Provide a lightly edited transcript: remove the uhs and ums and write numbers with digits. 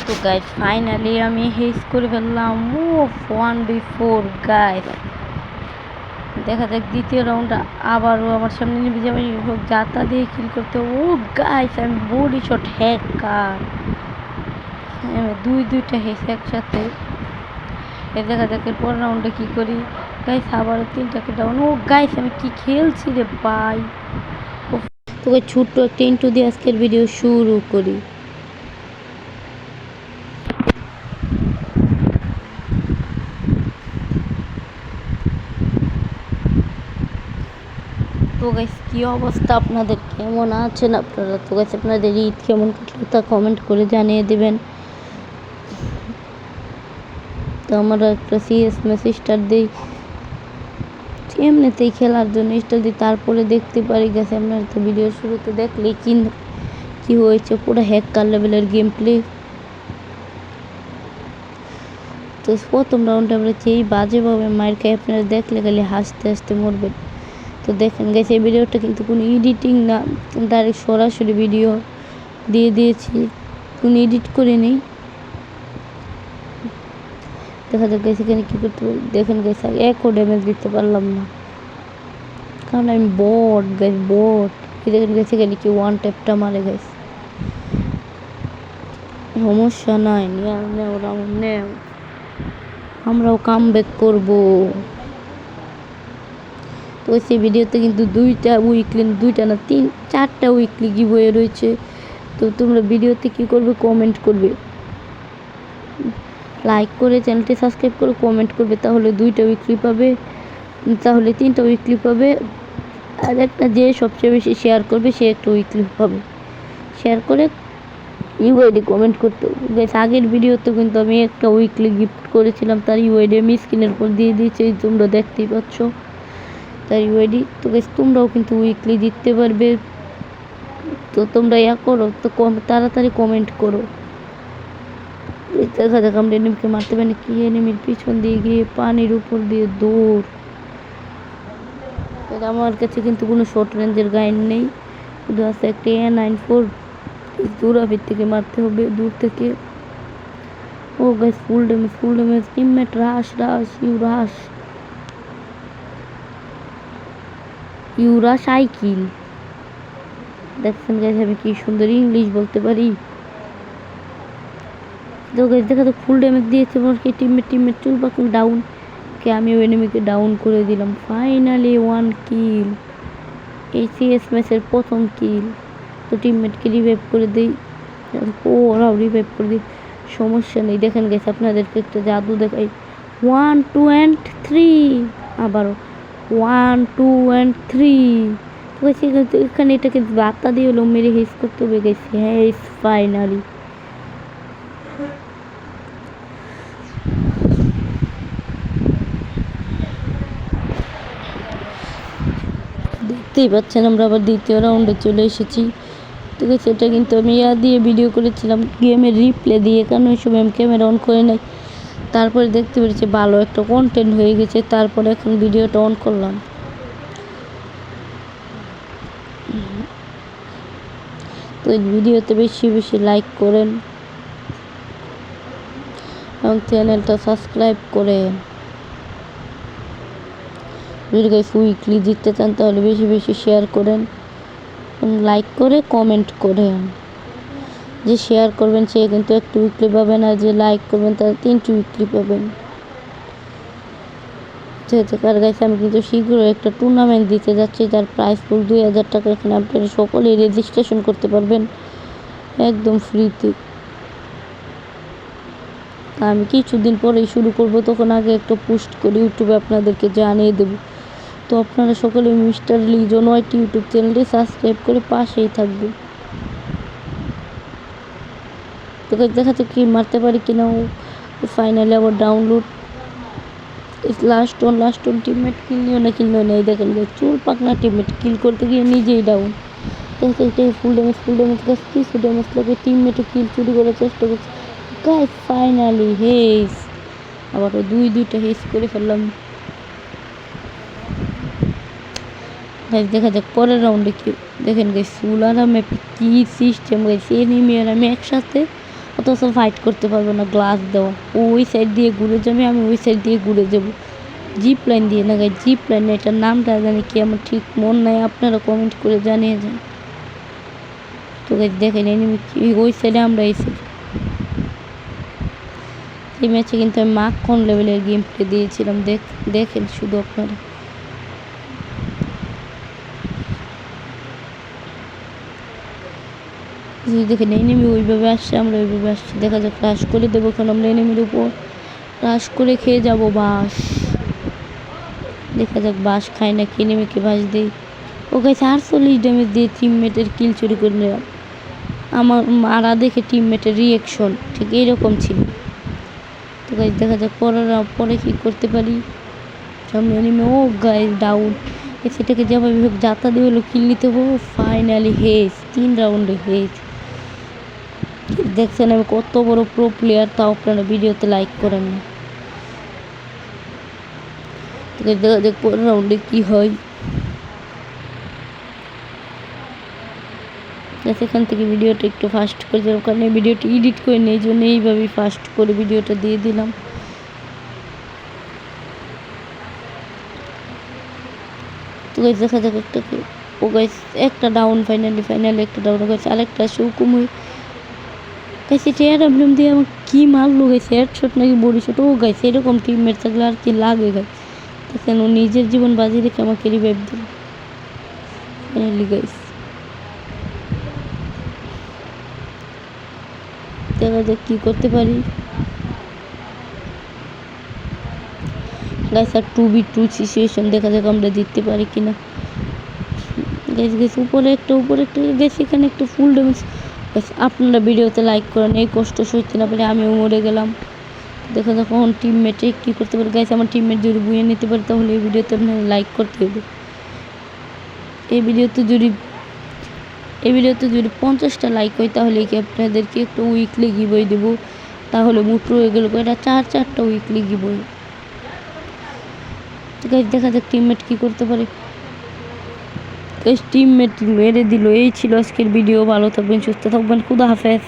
তো guys finally আমি has করে ফেললাম। ও 1v4 গাইস, দেখা যাক দ্বিতীয় রাউন্ড আবারও আমার সামনে নিয়ে যাবে হোক যাতা দিয়ে কিল করতে। ও গাইস আমি বডি শট হ্যাকার, দুইটা হেস একসাথে। দেখা যাক এরপর রাউন্ডে কী করি। গাইস আবারও 3টাকে ডাউন। ও গাইস আমি কি খেলছি রে ভাই। তোকে ছোট্ট একটা ইন্ট্রো দিয়ে আজকের ভিডিও শুরু করি। তো গাইস কী অবস্থা আপনাদের, কেমন আছেন আপনারা? তো গাইস আপনাদের ঈদ কেমন কাটলো তা কমেন্ট করে জানিয়ে দেবেন। তো আমরা একটা সিএস ম্যাচ স্টার্ট দিই, এমনিতেই খেলার জন্য স্টার্ট দিই, তারপরে দেখতে পারি গেছে আপনারা তো ভিডিও শুরুতে দেখলেই কি হয়েছে, পুরো হ্যাকার লেভেলের গেম প্লে। তো প্রথম রাউন্ডে আমরা যেই বাজেভাবে মার খাই আপনারা দেখলে খালি হাসতে হাসতে মরবেন। তো দেখেন গেছে এই ভিডিওটা কিন্তু কোনো এডিটিং না, ডাইরেক্ট সরাসরি ভিডিও দিয়ে দিয়েছি, কোনো এডিট করে নেই। দেখা যাক গেছে এখানে কী করতে পারি। দেখেন গেছে একও ড্যামেজ দিতে পারলাম না, কারণ আমি বট গেছে বট। দেখেন গেছে এখানে কি ওয়ান ট্যাপটা মারে গেছে, সমস্যা নাই, আমরাও কাম ব্যাক করবো। তো সেই ভিডিওতে কিন্তু দুইটা না 4টা উইকলি গিভওয়ে রয়েছে। তো তোমরা ভিডিওতে কি করবে, কমেন্ট করবে, লাইক করে চ্যানেলটি সাবস্ক্রাইব করে কমেন্ট করবে, তাহলে 2টা উইকলি পাবে, তাহলে 3টা উইকলি পাবে। আর একটা যে সবচেয়ে বেশি শেয়ার করবে সে একটা উইকলি পাবে। শেয়ার করে ইউআইডি কমেন্ট করতে হবে। আগের ভিডিওতে কিন্তু আমি একটা উইকলি গিফট করেছিলাম, তার ইউআইডি আমি স্ক্রিনের উপর দিয়ে দিয়েছি, তোমরা দেখতেই পাচ্ছ তার ইউআইডি। তো গাইস তোমরাও কিন্তু উইকলি জিততে পারবে। তো তোমরা করো, তো তাড়াতাড়ি কমেন্ট করো। দেখা যাক আমরা এনিমিকে মারতে পারি কি। এনিমির পিছন দিয়ে গিয়ে পানির উপর দিয়ে দৌড়। আমার কাছে কিন্তু কোনো শর্ট রেঞ্জের গাইন নেই, শুধু আছে একটা A94। দূরাভির থেকে মারতে হবে, দূর থেকে। Oh guys full damage teammate rush you rush I kill. দেখছেন গাইস আমি কি সুন্দর ইংলিশ বলতে পারি। তো গাইস দেখা তো ফুল ড্যামেজ দিয়েছে আমার কি টিমমেট চুলবাকুল ডাউন। কে আমি ওই এনিমিকে ডাউন করে দিলাম। ফাইনালি 1 কিল, এই সিএস ম্যাচের প্রথম কিল। তো টিমমেটকে রিভাইভ করে দিই, ওরাও রিভাইভ করে দিই, সমস্যা নেই। দেখেন গেছে আপনাদেরকে একটা জাদু দেখাই। 1 2 and 3, আবারও 1 2 and 3। তো এখানে এটাকে বার্তা দিয়ে হলো মেরে হেস করতে হবে গেছে। হ্যাঁ ফাইনালি দেখতেই পাচ্ছেন আমরা আবার দ্বিতীয় রাউন্ডে চলে এসেছি। ঠিক আছে, এটা কিন্তু আমি দিয়ে ভিডিও করেছিলাম গেমের রিপ্লে দিয়ে, কারণ ওই সময় আমি ক্যামেরা অন করে নাই। তারপরে দেখতে পেরেছি ভালো একটা কন্টেন্ট হয়ে গেছে, তারপরে এখন ভিডিওটা অন করলাম। তো এই ভিডিওতে বেশি লাইক করেন এবং চ্যানেলটা সাবস্ক্রাইব করেন। যদি উইকলি জিততে চান তাহলে বেশি শেয়ার করেন, লাইক করে কমেন্ট করেন। যে শেয়ার করবেন সে কিন্তু একটা উইকলি পাবেন, আর যে লাইক করবেন তারা 3টি উইকলি পাবেন। কার গাইছে আমি কিন্তু শীঘ্রই একটা টুর্নামেন্ট দিতে যাচ্ছি, যার প্রাইস পুল 2000 টাকা। এখানে আপনারা সকলেই রেজিস্ট্রেশন করতে পারবেন একদম ফ্রিতে। আমি কিছুদিন পরেই শুরু করব, তখন আগে একটা পোস্ট করে ইউটিউবে আপনাদেরকে জানিয়ে দেব। তো আপনারা সকলে মিস্টার লিজন ওয়াইটি ইউটিউব চ্যানেলটি সাবস্ক্রাইব করে পাশেই থাকবেন। তো দেখাতে কি মারতে পারি কিনা। ফাইনালি আবার ডাউনলোড লাস্ট ওয়ান টিমমেট কিল নিও না এই দেখেন চুল পাকনা টিমমেট কিল করতে গিয়ে নিজেই ডাউন। ফুল ড্যামেজ কিছু ড্যামেজ লাগে, টিমমেটও কিল চুরি করার চেষ্টা করছে। গাইস ফাইনালি হেস, আবার দুইটা হেস করে ফেললাম। গাইস দেখা যাক পরের রাউন্ডে কি। দেখেন গাইস সুলারা ম্যাপে কি সিস্টেম গাইস, এনিমি আর আমি একসাথে অথচ ফাইট করতে পারবো না, গ্লাস দেওয়া। ও ওই সাইড দিয়ে ঘুরে যাবে, আমি ওই সাইড দিয়ে ঘুরে যাব। জিপ লাইন দিয়ে না গাই, জিপ লাইন, এটার নামটা জানি কি, আমার ঠিক মন নাই, আপনারা কমেন্ট করে জানিয়ে যান। তো গাইস দেখেন এনিমি ওই সাইডে, আমরা এই সাইড। এই ম্যাচে কিন্তু আমি মাখন লেভেলের গেম প্লে দিয়েছিলাম, দেখেন শুধু আপনারা। দেখেন এনিমি ওইভাবে আসছে, আমরা ওইভাবে আসছি। দেখা যাক, রাশ করে দেবো, কারণ আমরা এনিমির উপর রাশ করে খেয়ে যাবো বাস। দেখা যাক বাস খাই না, কি এনিমিকে বাস দিই। ও গাইছে 48 ড্যামেজ দিয়ে টিমমেটের কিল চুরি করে নিলাম। আমার মারা দেখে টিমমেটের রিয়াকশন ঠিক এইরকম ছিল। তো গাইজ দেখা যাক পরে কি করতে পারি। সামনে এনিমি, ও গাইজ ডাউন। সেটাকে যেভাবে হোক যাতা দিয়ে হলো কিল নিতে হবে। ফাইনালি হেজ, 3 রাউন্ডে হেজ। দেখছেন আমি কত বড় প্রো প্লেয়ার, তাও আপনারা ভিডিওতে লাইক করেন না। দেখা যাক পরের রাউন্ডে কি হয়। সেখান থেকে ভিডিওটা একটু ফাস্ট করে দিলাম, কারণ এই ভিডিওটা এডিট করে নিই, এই জন্য এইভাবেই ফাস্ট করে ভিডিওটা দিয়ে দিলাম। তো গাইস দেখা যাক একটা কি। ও গাইস একটা ডাউন, ফাইনালি একটা ডাউন গেছে, আরেকটা সুকুমই গাইস। এটা এয়ারএমএম দিয়ে আমার কি মারলো গাইস, হেডশট নাকি বডি শট। ও গাইস এরকম টিমমেট থাকলে আর কি লাগে গাইস। দেখেন ও নিজের জীবন বাজি রেখে আমাকে রিভাইভ দিল। ফাইনালি গাইস দেখা যাক কি করতে পারি। গাইস আর 2v2 সিচুয়েশন, দেখা যাক আমরা জিততে পারি কিনা। গাইস উপরে একটা গাইস, এখানে একটা ফুল ড্যামেজ। গাইস আপনারা ভিডিওতে লাইক করেন, এই কষ্ট সইতে না পারে আমিও মরে গেলাম। দেখা যাক কখন টিমমেটে কী করতে পারে। গাইস আমার টিমমেট যদি বুয়ে নিতে পারে, তাহলে এই ভিডিওতে আপনারা লাইক করতে হবে। এই ভিডিওতে যদি 50টা লাইক হয়, তাহলে কি আপনাদেরকে একটু উইকলি গিভওয়ে দেবো। তাহলে মুট্রো হয়ে গেল, এটা 4টা উইকলি গিভওয়ে। গাইস দেখা যাক টিমমেট কি করতে পারে। গাইস টিমমেট মেরে দিল। এই ছিল আজকের ভিডিও, ভালো থাকবেন, সুস্থ থাকবেন, খুদা হাফেজ।